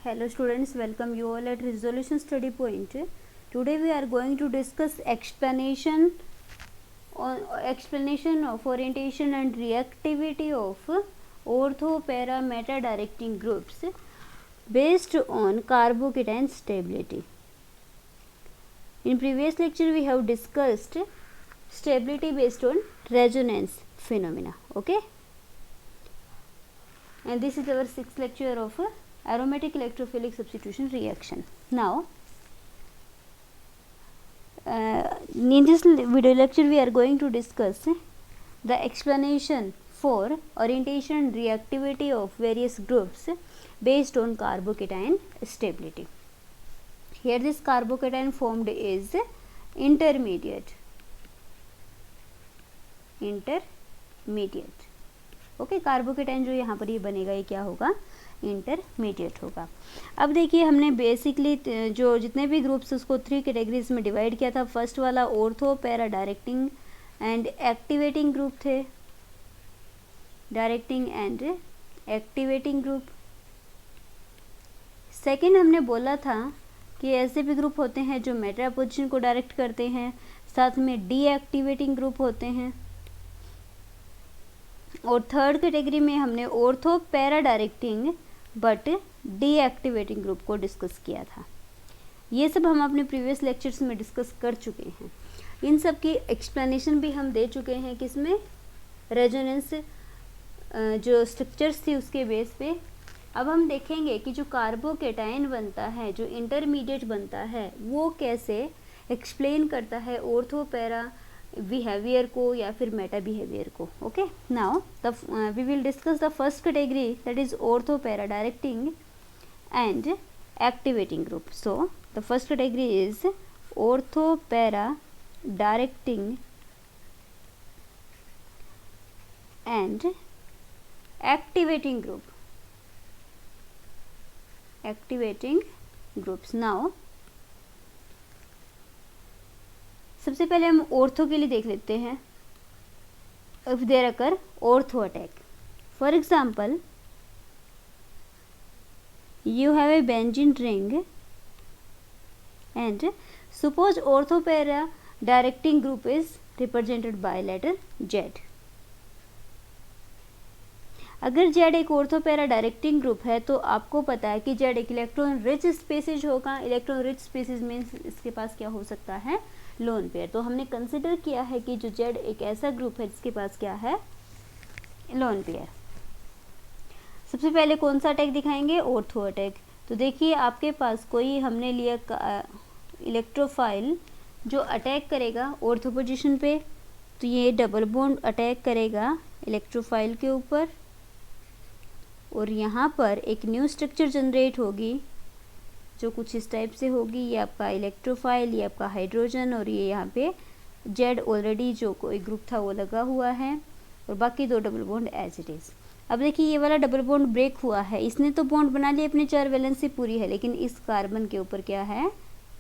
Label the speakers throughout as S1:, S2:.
S1: Hello students, welcome you all at Resolution Study Point. Today we are going to discuss explanation of orientation and reactivity of ortho, para, meta directing groups based on carbocation stability. In previous lecture we have discussed stability based on resonance phenomena. Okay, and this is our sixth lecture of aromatic electrophilic substitution reaction. Now in this video lecture we are going to discuss the explanation for orientation and reactivity of various groups based on carbocation stability. Here this carbocation formed is intermediate. Okay, carbocation जो यहाँ पर ये बनेगा ये क्या होगा, intermediate होगा. अब देखिए हमने बेसिकली जो जितने भी ग्रुप्स उसको 3 कैटेगरीज में डिवाइड किया था. फर्स्ट वाला ortho, para, directing and activating group थे. Directing and activating group. Second हमने बोला था कि ऐसे भी ग्रुप होते हैं जो मेटा पोजीशन को डायरेक्ट करते हैं, साथ में डीएक्टिवेटिंग ग्रुप होते हैं. और थर्ड कैटेगरी में हमने ortho, para, directing but deactivating group को डिस्कस किया था. ये सब हम अपने प्रीवियस लेक्चर्स में डिस्कस कर चुके हैं. इन सब की एक्सप्लेनेशन भी हम दे चुके हैं किसमें, रेजोनेंस जो स्ट्रक्चर्स थी उसके बेस पे. अब हम देखेंगे कि जो कार्बोकेटाइन बनता है, जो इंटरमीडिएट बनता है, वो कैसे एक्सप्लेन करता है ऑर्थो, पैरा बिहेवियर को या फिर मेटा बिहेवियर को. Okay, now we will discuss the first category, that is ortho, para, directing and activating group. So the first category is ortho, para, directing and activating group. Activating groups. Now सबसे पहले हम ortho के लिए देख लेते हैं. If there occur ortho attack, for example you have a benzene ring and suppose ortho para directing group is represented by letter Z. अगर Z एक ऑर्थो, पैरा, डायरेक्टिंग ग्रुप है तो आपको पता है कि Z एक इलेक्ट्रॉन रिच स्पीसीज होगा. इलेक्ट्रॉन रिच स्पीसीज मीन्स इसके पास क्या हो सकता है, लोन पेयर. तो हमने कंसिडर किया है कि जो Z एक ऐसा ग्रुप है जिसके पास क्या है, लोन पेयर. सबसे पहले कौन सा अटैक दिखाएंगे, ऑर्थो अटैक. तो देखिए आपके पास कोई हमने लिया इलेक्ट्रोफाइल जो अटैक करेगा ऑर्थो पोजीशन पे. तो ये डबल बॉन्ड अटैक करेगा इलेक्ट्रोफाइल के ऊपर और यहाँ पर एक न्यू स्ट्रक्चर जनरेट होगी जो कुछ इस टाइप से होगी. ये आपका इलेक्ट्रोफाइल, ये आपका हाइड्रोजन और ये यहाँ पे जेड ऑलरेडी जो कोई ग्रुप था वो लगा हुआ है और बाकी 2 double bond as it is. अब देखिए ये वाला डबल बॉन्ड ब्रेक हुआ है. इसने तो बॉन्ड बना लिया, अपने 4 वैलेंसी पूरी है, लेकिन इस कार्बन के ऊपर क्या है,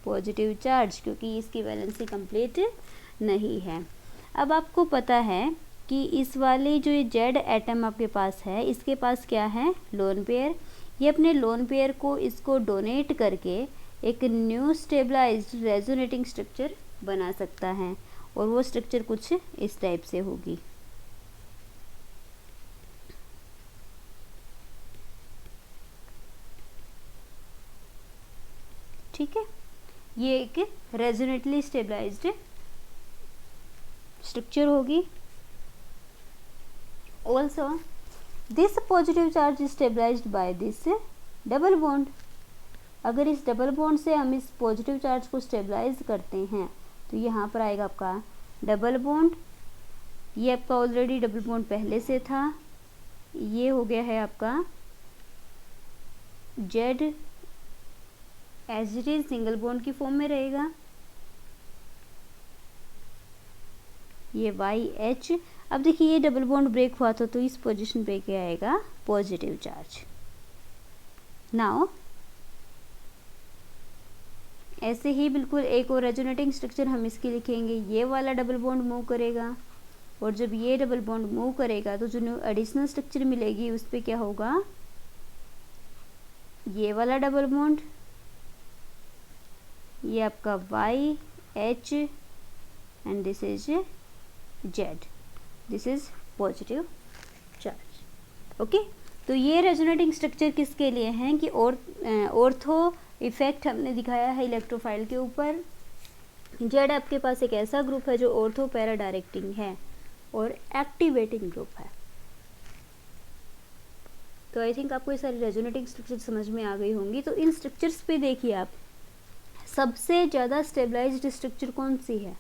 S1: पॉजिटिव चार्ज, क्योंकि इसकी वैलेंसी कंप्लीट नहीं है. अब आपको पता है कि इस वाले जो ये जेड एटम आपके पास है, इसके पास क्या है, लोन पेयर. ये अपने लोन पेयर को इसको डोनेट करके एक न्यू स्टेबलाइज्ड रेजोनेटिंग स्ट्रक्चर बना सकता है और वो स्ट्रक्चर कुछ इस टाइप से होगी. ठीक है, ये एक रेजोनेटली स्टेबलाइज्ड स्ट्रक्चर होगी. Also this positive charge is stabilised by this double bond. अगर इस डबल बॉन्ड से हम इस पॉजिटिव चार्ज को स्टेबलाइज करते हैं तो यहाँ पर आएगा आपका डबल बॉन्ड. ये आपका ऑलरेडी डबल बॉन्ड पहले से था. ये हो गया है आपका Z as it is single bond की फॉर्म में रहेगा. ये वाई एच. अब देखिए ये डबल बॉन्ड ब्रेक हुआ था तो इस पोजीशन पे क्या आएगा, पॉजिटिव चार्ज. नाउ ऐसे ही बिल्कुल एक और रेजोनेटिंग स्ट्रक्चर हम इसकी लिखेंगे. ये वाला डबल बॉन्ड मूव करेगा और जब ये डबल बॉन्ड मूव करेगा तो जो न्यू एडिशनल स्ट्रक्चर मिलेगी उस पर क्या होगा, ये वाला डबल बॉन्ड, ये आपका Y H and this is Z, this is positive charge. Okay, तो ये रेजोनेटिंग स्ट्रक्चर किसके लिए हैं कि ऑर्थो इफेक्ट हमने दिखाया है इलेक्ट्रोफाइल के ऊपर। जेड आपके पास एक ऐसा ग्रुप है जो ऑर्थो पैरा डायरेक्टिंग है और एक्टिवेटिंग ग्रुप है। तो आई थिंक आपको ये सारी रेजोनेटिंग स्ट्रक्चर समझ में आ गई होंगी। तो इन स्ट्रक्चर्स पे देखिए आप, सबसे ज़्यादा स्टेबलाइज्ड स्ट्रक्चर कौन सी है?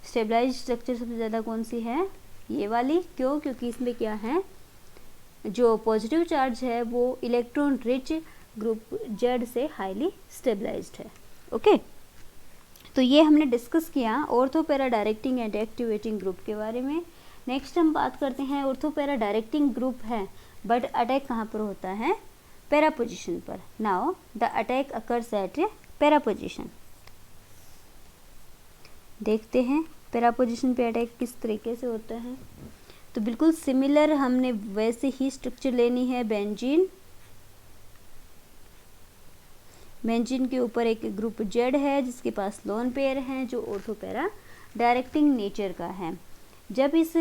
S1: स्टेबलाइज्ड स्ट्रक्चर सबसे ज़्यादा कौन सी है? ये वाली। क्यों? क्योंकि इसमें क्या है, जो पॉजिटिव चार्ज है वो इलेक्ट्रॉन रिच ग्रुप जेड से हाईली स्टेबलाइज्ड है। ओके, तो ये हमने डिस्कस किया ortho para directing and activating group के बारे में। नेक्स्ट हम बात करते हैं, ऑर्थो पैरा डायरेक्टिंग ग्रुप है बट अटैक कहाँ पर होता है? पैरा पोजिशन पर। Now the attack occurs at para position. देखते हैं पैरा पोजिशन पे अटैक किस तरीके से होता है। तो बिल्कुल सिमिलर हमने वैसे ही स्ट्रक्चर लेनी है। बेंजीन के ऊपर एक ग्रुप जेड है जिसके पास लोन पेयर हैं जो ऑर्थो पैरा डायरेक्टिंग नेचर का है। जब इस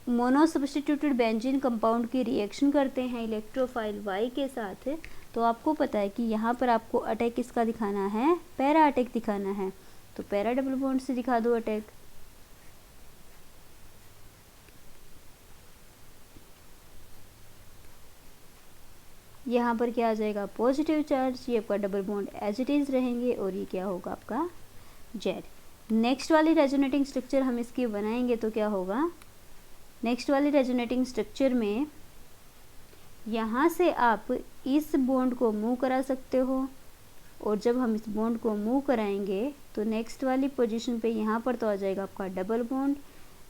S1: मोनो सब्स्टिट्यूटेड बेंजीन कंपाउंड की रिएक्शन करते हैं इलेक्ट्रोफाइल वाई के साथ, तो आपको पता है कि यहाँ पर आपको अटैक किसका दिखाना है? पैरा अटैक दिखाना है। तो पैरा डबल बॉन्ड से दिखा दो अटैक। यहाँ पर क्या आ जाएगा? Positive charge. ये आपका double bond as it is रहेंगे और ये क्या होगा आपका? जेड। नेक्स्ट वाली रेजोनेटिंग स्ट्रक्चर हम इसकी बनाएंगे तो क्या होगा? नेक्स्ट वाली रेजोनेटिंग स्ट्रक्चर में यहाँ से आप इस बॉन्ड को मूव करा सकते हो और जब हम इस बॉन्ड को मूव कराएंगे तो नेक्स्ट वाली पोजीशन पे यहाँ पर तो आ जाएगा आपका डबल बॉन्ड।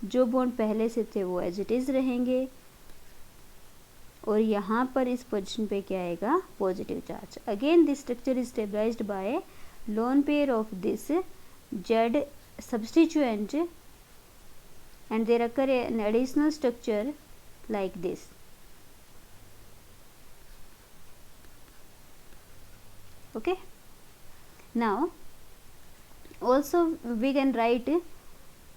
S1: जो बॉन्ड पहले से थे वो एज इट इज रहेंगे और यहाँ पर इस पोजीशन पे क्या आएगा? Positive charge. Again this structure is stabilised by lone pair of this Z substituent and there occur an additional structure like this. Okay, now also we can write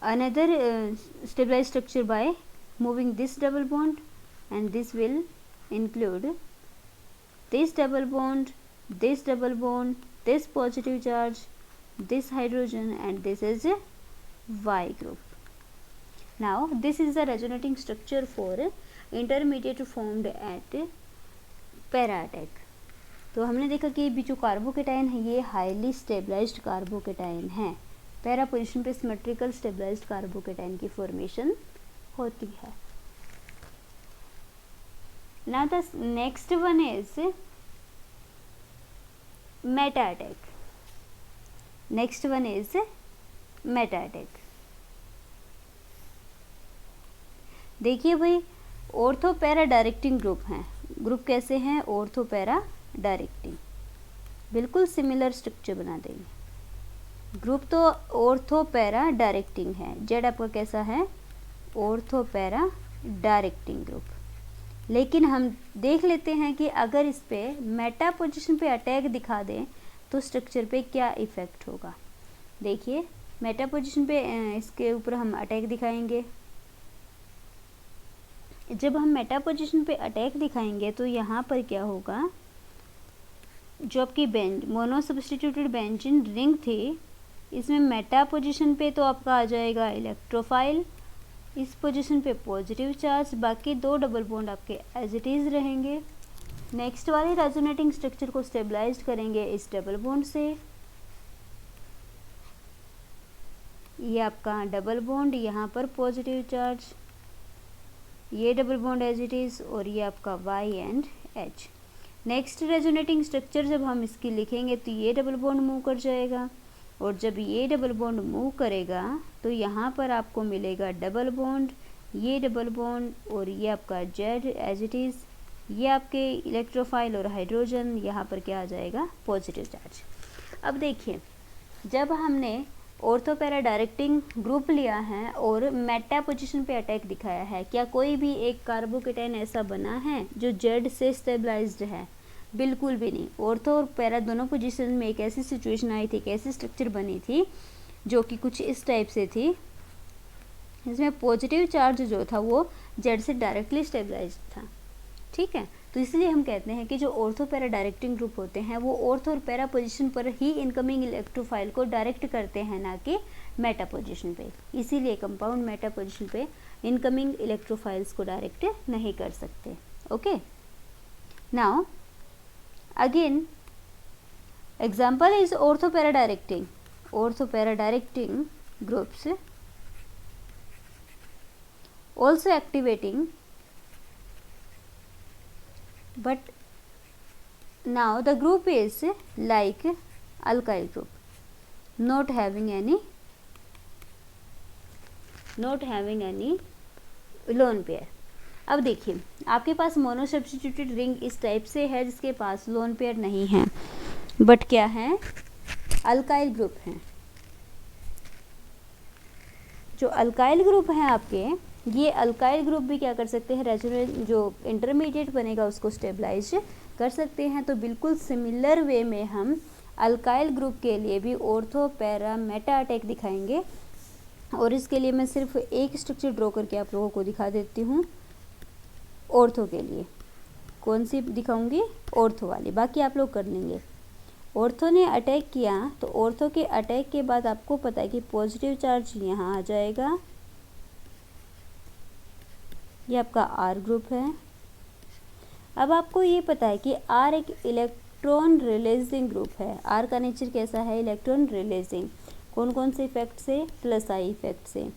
S1: another stabilized structure by moving this double bond, and this will include this double bond, this double bond, this positive charge, this hydrogen, and this is a Y group. Now this is the resonating structure for intermediate formed at para attack. तो हमने देखा कि ये जो carbocation है ये highly stabilised carbocation है। Para position पे सिमेट्रिकल स्टेबलाइज्ड कार्बोकेटाइन की फॉर्मेशन होती है। Now the next one is meta attack. Next one is meta attack. देखिए भाई, ऑर्थो पैरा डायरेक्टिंग ग्रुप हैं। ग्रुप कैसे हैं? Ortho para directing. बिल्कुल सिमिलर स्ट्रक्चर बना देंगे। ग्रुप तो ऑर्थो पैरा डायरेक्टिंग है। जेड आपका कैसा है? Ortho para directing group. लेकिन हम देख लेते हैं कि अगर इस पे मेटा पोजीशन पे अटैक दिखा दें तो स्ट्रक्चर पे क्या इफ़ेक्ट होगा। देखिए मेटा पोजीशन पे इसके ऊपर हम अटैक दिखाएंगे। जब हम मेटा पोजीशन पे अटैक दिखाएंगे तो यहाँ पर क्या होगा, जो आपकी मोनो सब्स्टिट्यूटेड बेंजीन रिंग थी इसमें मेटा पोजीशन पे तो आपका आ जाएगा इलेक्ट्रोफाइल, इस पोजीशन पे पॉजिटिव चार्ज, बाकी दो डबल बॉन्ड आपके एज इट इज़ रहेंगे। नेक्स्ट वाले रेजोनेटिंग स्ट्रक्चर को स्टेबलाइज्ड करेंगे इस डबल बॉन्ड से। ये आपका डबल बॉन्ड, यहाँ पर पॉजिटिव चार्ज, ये double bond as it is, और ये आपका Y and H. Next resonating structure जब हम इसकी लिखेंगे तो ये डबल बॉन्ड मूव कर जाएगा, और जब ये डबल बॉन्ड मूव करेगा तो यहाँ पर आपको मिलेगा डबल बॉन्ड, ये डबल बॉन्ड, और ये आपका जेड एज इट इज़, ये आपके इलेक्ट्रोफाइल और हाइड्रोजन, यहाँ पर क्या आ जाएगा? Positive charge. अब देखिए, जब हमने ऑर्थो पैरा डायरेक्टिंग ग्रुप लिया है और मेटा पोजीशन पे अटैक दिखाया है, क्या कोई भी एक कार्बोकेटाइन ऐसा बना है जो जेड से स्टेबलाइज्ड है? बिल्कुल भी नहीं। ऑर्थो और पैरा दोनों पोजीशन में एक ऐसी सिचुएशन आई थी, एक ऐसी स्ट्रक्चर बनी थी जो कि कुछ इस टाइप से थी, इसमें पॉजिटिव चार्ज जो था वो जेड से डायरेक्टली स्टेबलाइज था। ठीक है, तो इसलिए हम कहते हैं कि जो ऑर्थो पैरा डायरेक्टिंग ग्रुप होते हैं वो ऑर्थो और पैरा पोजीशन पर ही इनकमिंग इलेक्ट्रोफाइल को डायरेक्ट करते हैं, ना कि मेटा पोजीशन पे। इसीलिए कंपाउंड मेटा पोजीशन पे इनकमिंग इलेक्ट्रोफाइल्स को डायरेक्ट नहीं कर सकते। Okay, now again example is ortho para directing. Ortho para directing groups also activating, but now the group is like alkyl group, not having any lone pair। अब देखिए आपके पास mono substituted ring इस type से है जिसके पास lone pair नहीं है, but क्या है, अल्काइल ग्रुप है। जो अल्काइल ग्रुप हैं आपके, ये अल्काइल ग्रुप भी क्या कर सकते हैं, रेजोनेंस जो इंटरमीडिएट बनेगा उसको स्टेबलाइज कर सकते हैं। तो बिल्कुल सिमिलर वे में हम अल्काइल ग्रुप के लिए भी ऑर्थो पैरा मेटा अटैक दिखाएंगे, और इसके लिए मैं सिर्फ एक स्ट्रक्चर ड्रॉ करके आप लोगों को दिखा देती हूँ। ऑर्थो के लिए कौन सी दिखाऊंगी, ऑर्थो वाली, बाकी आप लोग कर लेंगे। ऑर्थो ने अटैक किया तो ऑर्थो के अटैक के बाद आपको पता है कि पॉजिटिव चार्ज यहाँ आ जाएगा, ये आपका आर ग्रुप है। अब आपको ये पता है कि आर एक इलेक्ट्रॉन रिलीजिंग ग्रुप है। आर का नेचर कैसा है, इलेक्ट्रॉन रिलीजिंग। कौन कौन से इफेक्ट से, प्लस आई इफेक्ट से।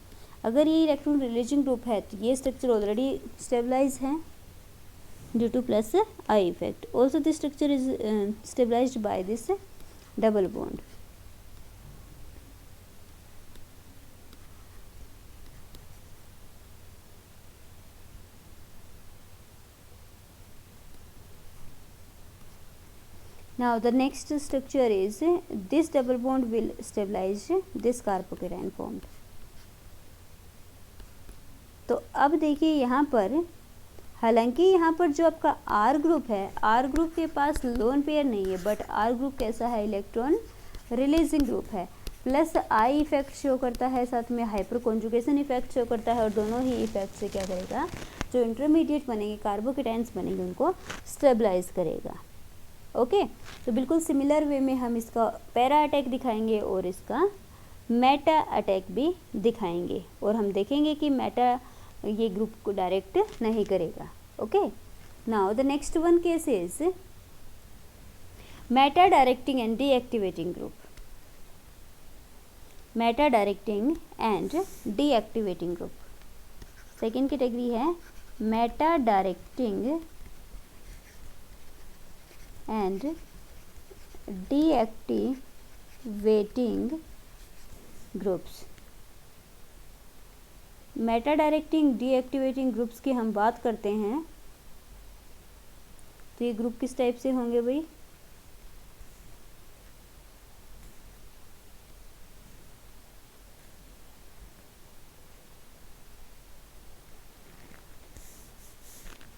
S1: अगर ये इलेक्ट्रॉन रिलीजिंग ग्रुप है तो ये स्ट्रक्चर ऑलरेडी स्टेबलाइज है due to plus I effect. Also this structure is stabilised by this double bond. Now the next structure is this double bond will stabilize this carbocation formed। तो अब देखिए यहाँ पर, हालांकि यहाँ पर जो आपका आर ग्रुप है, आर ग्रुप के पास लोन पेयर नहीं है, बट आर ग्रुप कैसा है, इलेक्ट्रॉन रिलीजिंग ग्रुप है। प्लस आई इफेक्ट शो करता है, साथ में हाइपर कॉन्जुगेशन इफेक्ट शो करता है, और दोनों ही इफेक्ट से क्या करेगा, जो इंटरमीडिएट बनेंगे कार्बोकेटाइंस बनेंगे उनको स्टेबलाइज करेगा। ओके, तो बिल्कुल सिमिलर वे में हम इसका पैरा अटैक दिखाएंगे और इसका मेटा अटैक भी दिखाएंगे, और हम देखेंगे कि मेटा ये ग्रुप को डायरेक्ट नहीं करेगा। Okay, now the next one case is meta directing and deactivating group. Meta directing and deactivating group second category है, meta directing and deactivating groups। Meta directing deactivating groups की हम बात करते हैं तो ये ग्रुप किस टाइप से होंगे भाई,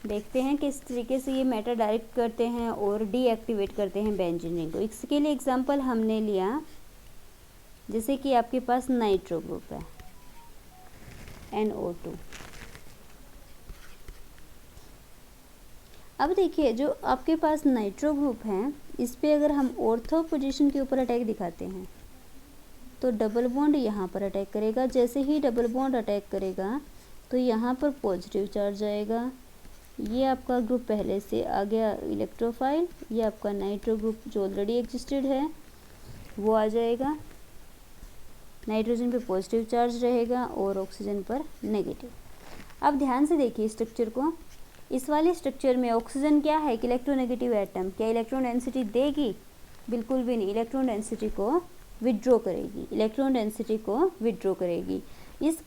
S1: देखते हैं किस तरीके से ये मेटा डायरेक्ट करते हैं और डीएक्टिवेट करते हैं बेंजीन रिंग को। इसके लिए एग्जांपल हमने लिया, जैसे कि आपके पास नाइट्रो ग्रुप है NO2। अब देखिए जो आपके पास नाइट्रो ग्रुप है, इस पे अगर हम ऑर्थो पोजीशन के ऊपर अटैक दिखाते हैं तो डबल बॉन्ड यहाँ पर अटैक करेगा। जैसे ही डबल बॉन्ड अटैक करेगा तो यहाँ पर पॉजिटिव चार्ज आएगा। ये आपका ग्रुप पहले से आ गया इलेक्ट्रोफाइल, ये आपका नाइट्रो ग्रुप जो ऑलरेडी एग्जिस्टेड है वो आ जाएगा। नाइट्रोजन पे पॉजिटिव चार्ज रहेगा और ऑक्सीजन पर नेगेटिव। अब ध्यान से देखिए स्ट्रक्चर को, इस वाले स्ट्रक्चर में ऑक्सीजन क्या है, कि इलेक्ट्रोनेगेटिव एटम। क्या इलेक्ट्रॉन डेंसिटी देगी, बिल्कुल भी नहीं, इलेक्ट्रॉन डेंसिटी को विड्रॉ करेगी, इलेक्ट्रॉन डेंसिटी को विड्रॉ करेगी। इस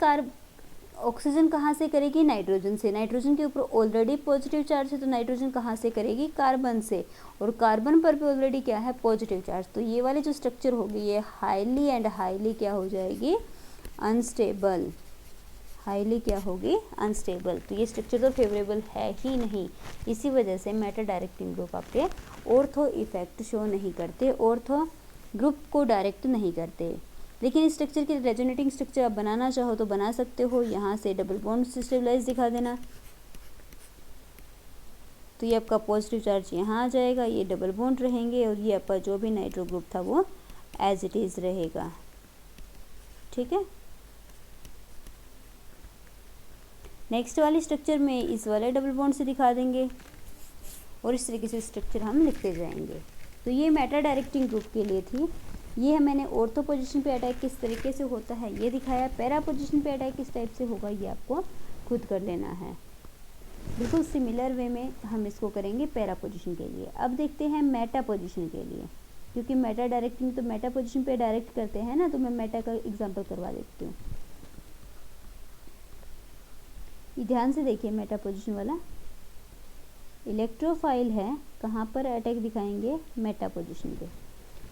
S1: ऑक्सीजन कहाँ से करेगी, नाइट्रोजन से। नाइट्रोजन के ऊपर ऑलरेडी पॉजिटिव चार्ज है तो नाइट्रोजन कहाँ से करेगी, कार्बन से, और कार्बन पर भी ऑलरेडी क्या है, पॉजिटिव चार्ज। तो ये वाली जो स्ट्रक्चर होगी ये हाईली एंड हाईली क्या हो जाएगी, अनस्टेबल, हाईली क्या होगी, अनस्टेबल। तो ये स्ट्रक्चर तो फेवरेबल है ही नहीं, इसी वजह से मेटा डायरेक्टिंग ग्रुप आपके ऑर्थो इफेक्ट शो नहीं करते, ऑर्थो ग्रुप को डायरेक्ट नहीं करते। लेकिन इस स्ट्रक्चर के रेजोनेटिंग स्ट्रक्चर आप बनाना चाहो तो बना सकते हो। यहाँ से डबल बॉन्ड से स्टेबलाइज दिखा देना, तो ये आपका पॉजिटिव चार्ज यहाँ आ जाएगा, ये डबल बॉन्ड रहेंगे और ये आपका जो भी नाइट्रो ग्रुप था वो एज इट इज़ रहेगा। ठीक है, नेक्स्ट वाली स्ट्रक्चर में इस वाले डबल बॉन्ड से दिखा देंगे और इस तरीके से स्ट्रक्चर हम लिखते जाएंगे। तो ये मेटा डायरेक्टिंग ग्रुप के लिए थी। ये मैंने ऑर्थो पोजीशन पे अटैक किस तरीके से होता है ये दिखाया, पैरा पोजीशन पे अटैक किस टाइप से होगा ये आपको खुद कर लेना है। बिल्कुल सिमिलर वे में हम इसको करेंगे पैरा पोजीशन के लिए। अब देखते हैं मेटा पोजीशन के लिए, क्योंकि मेटा डायरेक्टिंग तो मेटा पोजीशन पे डायरेक्ट करते हैं ना, तो मैं मेटा का एग्जांपल करवा देती हूँ। ध्यान से देखिए, मेटा पोजीशन वाला इलेक्ट्रोफाइल है, कहाँ पर अटैक दिखाएंगे, मेटा पोजीशन पे।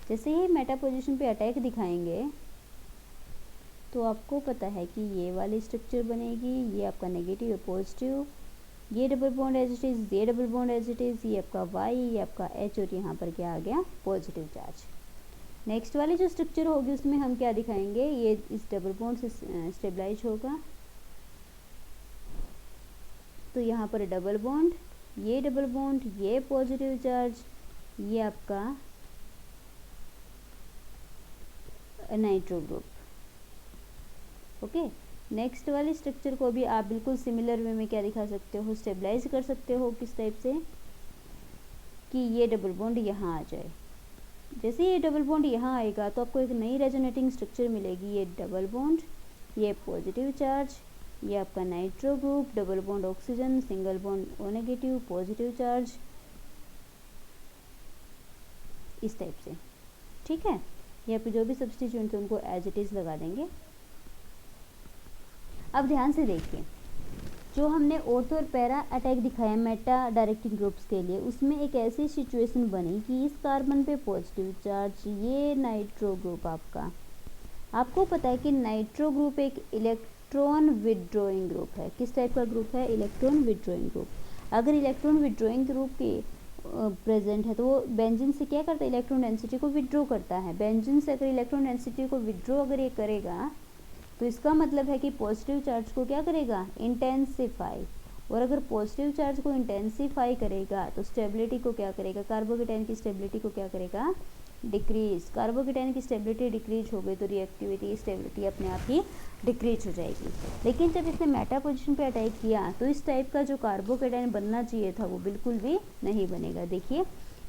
S1: जैसे ही मेटा पोजीशन पे अटैक दिखाएंगे तो आपको पता है कि ये वाली स्ट्रक्चर बनेगी, ये आपका नेगेटिव है पॉजिटिव, ये double bond as it is, ये double bond as it is, ये आपका वाई, ये आपका एच और यहाँ पर क्या आ गया, पॉजिटिव चार्ज। नेक्स्ट वाली जो स्ट्रक्चर होगी उसमें हम क्या दिखाएंगे, ये इस डबल बॉन्ड से स्टेबलाइज होगा, तो यहाँ पर डबल बॉन्ड, ये डबल बॉन्ड, ये पॉजिटिव चार्ज, ये आपका नाइट्रो ग्रुप। ओके, नेक्स्ट वाली स्ट्रक्चर को भी आप बिल्कुल सिमिलर वे में क्या दिखा सकते हो, स्टेबलाइज कर सकते हो। किस टाइप से, कि ये डबल बॉन्ड यहाँ आ जाए। जैसे ये डबल बॉन्ड यहाँ आएगा तो आपको एक नई रेजोनेटिंग स्ट्रक्चर मिलेगी, ये डबल बॉन्ड, ये पॉजिटिव चार्ज, ये आपका nitro group, double bond oxygen, single bond O negative, positive charge, इस टाइप से। ठीक है, यहाँ पे जो भी सब्स्टिट्यूएंट्स उनको एज इट इज़ लगा देंगे। अब ध्यान से देखिए, जो हमने ऑर्थो और पैरा अटैक दिखाया मेटा डायरेक्टिंग ग्रुप्स के लिए, उसमें एक ऐसी सिचुएशन बनी कि इस कार्बन पे पॉजिटिव चार्ज, ये नाइट्रो ग्रुप आपको पता है कि नाइट्रो ग्रुप एक इलेक्ट्रॉन विड्रॉइंग ग्रुप है। किस टाइप का ग्रुप है, इलेक्ट्रॉन विड्रॉइंग ग्रुप। अगर इलेक्ट्रॉन विड्रॉइंग ग्रुप के प्रेजेंट है तो वो बेंजीन से क्या करता है, इलेक्ट्रॉन डेंसिटी को विड्रॉ करता है। बेंजीन से अगर इलेक्ट्रॉन डेंसिटी को विड्रॉ अगर ये करेगा तो इसका मतलब है कि पॉजिटिव चार्ज को क्या करेगा, इंटेंसिफाई। और अगर पॉजिटिव चार्ज को इंटेंसिफाई करेगा तो स्टेबिलिटी को क्या करेगा, कार्बोकेटाइन की स्टेबिलिटी को क्या करेगा, डिक्रीज। कार्बोकेटाइन की स्टेबिलिटी डिक्रीज हो गई तो रिएक्टिविटी, स्टेबिलिटी अपने आप ही डिक्रीज हो जाएगी। लेकिन जब इसने मेटा पोजीशन पे अटैक किया तो इस टाइप का जो कार्बोकेटाइन बनना चाहिए था वो बिल्कुल भी नहीं बनेगा। देखिए,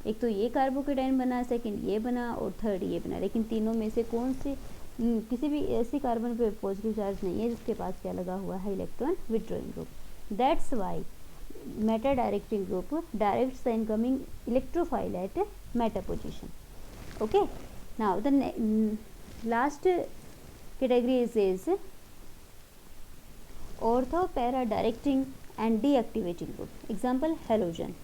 S1: एक तो ये कार्बोकेटाइन बना, सेकंड ये बना और थर्ड ये बना, लेकिन तीनों में से कौन सी किसी भी ऐसी कार्बन पे पॉजिटिव चार्ज नहीं है जिसके पास क्या लगा हुआ है, electron withdrawing group. That's why meta directing group directs the incoming electrophile at meta position. Okay, now the last category is ortho para directing and deactivating group. Example halogen.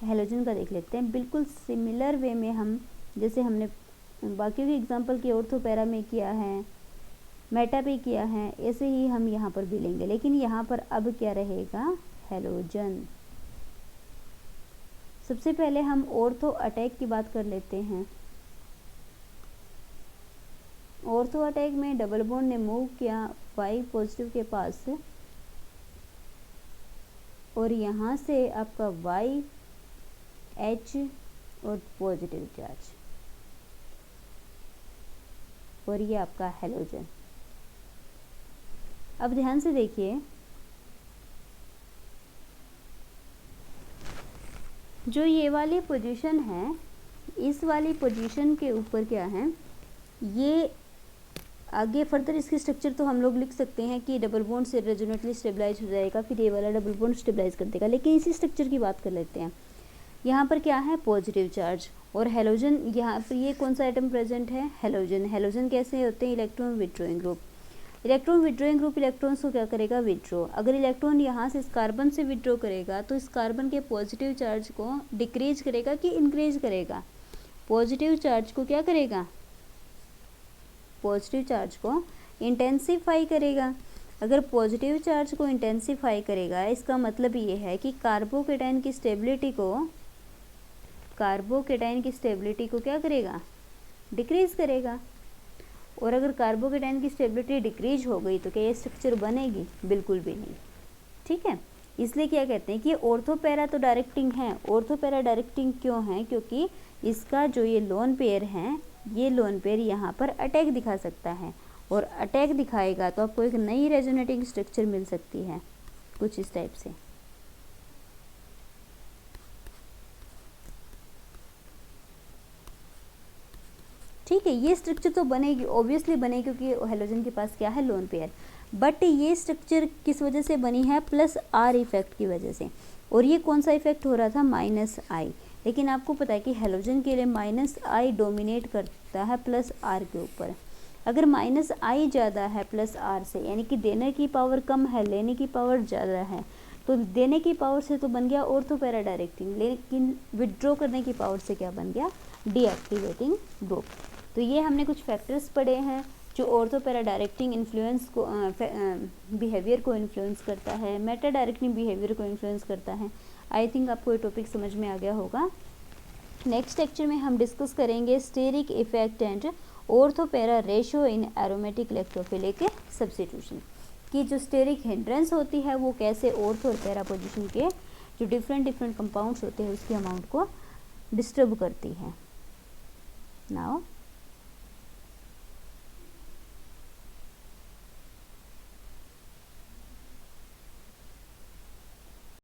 S1: Halogen का देख लेते हैं। बिल्कुल सिमिलर वे में हम जैसे हमने बाकी के एग्जांपल की ऑर्थो पैरा में किया है, मेटा पे किया है, ऐसे ही हम यहाँ पर भी लेंगे। लेकिन यहाँ पर अब क्या रहेगा, हेलोजन। सबसे पहले हम ऑर्थो अटैक की बात कर लेते हैं। ऑर्थो अटैक में डबल बॉन्ड ने मूव किया वाई पॉजिटिव के पास और यहाँ से आपका वाई एच और पॉजिटिव चार्ज और ये आपका हेलोजन। अब ध्यान से देखिए, जो ये वाली पोजीशन है, इस वाली पोजीशन के ऊपर क्या है, ये आगे फर्दर इसकी स्ट्रक्चर तो हम लोग लिख सकते हैं कि डबल बॉन्ड से रेजोनेटली स्टेबलाइज हो जाएगा, फिर ये वाला डबल बॉन्ड स्टेबलाइज कर देगा। लेकिन इसी स्ट्रक्चर की बात कर लेते हैं। यहाँ पर क्या है, पॉजिटिव चार्ज और हेलोजन। यहाँ पर ये कौन सा आइटम प्रेजेंट है, हेलोजन। हेलोजन कैसे होते हैं, electron withdrawing group. Electron withdrawing group electrons को क्या करेगा, विड्रॉ। अगर इलेक्ट्रॉन यहाँ से इस कार्बन से विड्रॉ करेगा तो इस कार्बन के पॉजिटिव चार्ज को डिक्रीज करेगा कि इंक्रीज करेगा, पॉजिटिव चार्ज को क्या करेगा, पॉजिटिव चार्ज को इंटेंसिफाई करेगा। अगर पॉजिटिव चार्ज को इंटेंसिफाई करेगा, इसका मतलब ये है कि कार्बोकेटाइन की स्टेबिलिटी को क्या करेगा, डिक्रीज करेगा। और अगर कार्बोकेटाइन की स्टेबिलिटी डिक्रीज हो गई तो क्या ये स्ट्रक्चर बनेगी, बिल्कुल भी नहीं। ठीक है, इसलिए क्या कहते हैं कि ऑर्थो पैरा तो डायरेक्टिंग है। ऑर्थो पैरा डायरेक्टिंग क्यों है, क्योंकि इसका जो ये लोन पेयर है, ये लोन पेयर यहाँ पर अटैक दिखा सकता है, और अटैक दिखाएगा तो आपको एक नई रेजोनेटिंग स्ट्रक्चर मिल सकती है कुछ इस टाइप से। ठीक है, ये स्ट्रक्चर तो बनेगी, ऑब्वियसली बनेगी, क्योंकि हेलोजन के पास क्या है, लोन पेयर। बट ये स्ट्रक्चर किस वजह से बनी है, प्लस आर इफेक्ट की वजह से। और ये कौन सा इफेक्ट हो रहा था, माइनस आई। लेकिन आपको पता है कि हेलोजन के लिए माइनस आई डोमिनेट करता है प्लस आर के ऊपर। अगर माइनस आई ज़्यादा है प्लस आर से, यानी कि देने की पावर कम है, लेने की पावर ज़्यादा है, तो देने की पावर से तो बन गया ऑर्थो पैरा डायरेक्टिंग, लेकिन विड्रॉ करने की पावर से क्या बन गया, डीएक्टिवेटिंग ग्रुप। तो ये हमने कुछ फैक्टर्स पढ़े हैं जो ऑर्थो पैरा डायरेक्टिंग इन्फ्लुएंस को बिहेवियर को इन्फ्लुएंस करता है, मेटा डायरेक्टिंग बिहेवियर को इन्फ्लुएंस करता है। आई थिंक आपको ये टॉपिक समझ में आ गया होगा। नेक्स्ट लेक्चर में हम डिस्कस करेंगे steric effect and ortho para ratio in aromatic electrophilic substitution, कि जो स्टेरिक हिंड्रेंस होती है वो कैसे ऑर्थो और पैरा पोजिशन के जो डिफरेंट कंपाउंड्स होते हैं उसकी अमाउंट को डिस्टर्ब करती है। नाउ